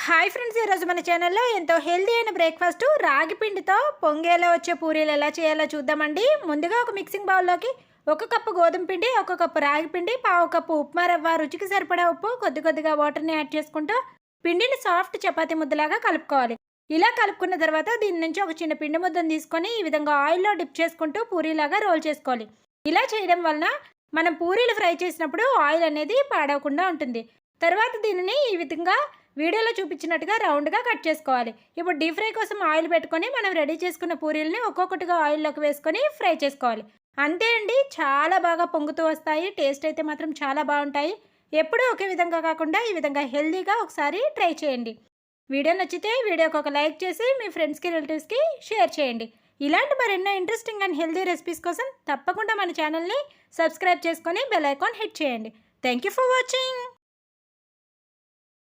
Hi friends, ఈరోజు మన ఛానల్లో ఎంతో హెల్దీ అయిన బ్రేక్ఫాస్ట్ రాగి పిండితో పొంగేలా వచ్చే పూరీలు ఎలా చేయాలో చూద్దామండి. ముందుగా ఒక మిక్సింగ్ బౌల్లోకి 1 కప్పు గోధుమ పిండి, 1 కప్పు రాగి పిండి, పావు కప్పు ఉప్మా రవ్వ, రుచికి సరిపడా ఉప్పు, కొద్దిగా వాటర్ని యాడ్ చేసుకుంటూ పిండిని సాఫ్ట్ చపాతీ ముద్దలాగా కలుపుకోవాలి. ఇలా కలుపుకున్న తర్వాత దీని నుంచి ఒక చిన్న పిండి ముద్దను తీసుకొని ఈ విధంగా ఆయిల్లో డిప్ చేసుకుంటూ పూరీలాగా రోల్ చేసుకోవాలి. ఇలా చేయడం వలన మనం పూరీలు ఫ్రై చేసినప్పుడు ఆయిల్ అనేది పాడవకుండా ఉంటుంది. తర్వాత దీనిని ఈ విధంగా వీడియోలో చూపించినట్టుగా రౌండ్గా కట్ చేసుకోవాలి. ఇప్పుడు డీప్ ఫ్రై కోసం ఆయిల్ పెట్టుకొని మనం రెడీ చేసుకున్న పూరీలని ఒక్కొక్కటిగా ఆయిల్లోకి వేసుకొని ఫ్రై చేసుకోవాలి. అంతే అండి, చాలా బాగా పొంగుతూ వస్తాయి. టేస్ట్ అయితే మాత్రం చాలా బాగుంటాయి. ఎప్పుడూ ఒకే విధంగా కాకుండా ఈ విధంగా హెల్దీగా ఒకసారి ట్రై చేయండి. వీడియో నచ్చితే వీడియోకి ఒక లైక్ చేసి మీ ఫ్రెండ్స్కి, రిలేటివ్స్కి షేర్ చేయండి. ఇలాంటి మరెన్నో ఇంట్రెస్టింగ్ అండ్ హెల్దీ రెసిపీస్ కోసం తప్పకుండా మన ఛానల్ని సబ్స్క్రైబ్ చేసుకొని బెల్ ఐకాన్ హిట్ చేయండి. Thank you for watching.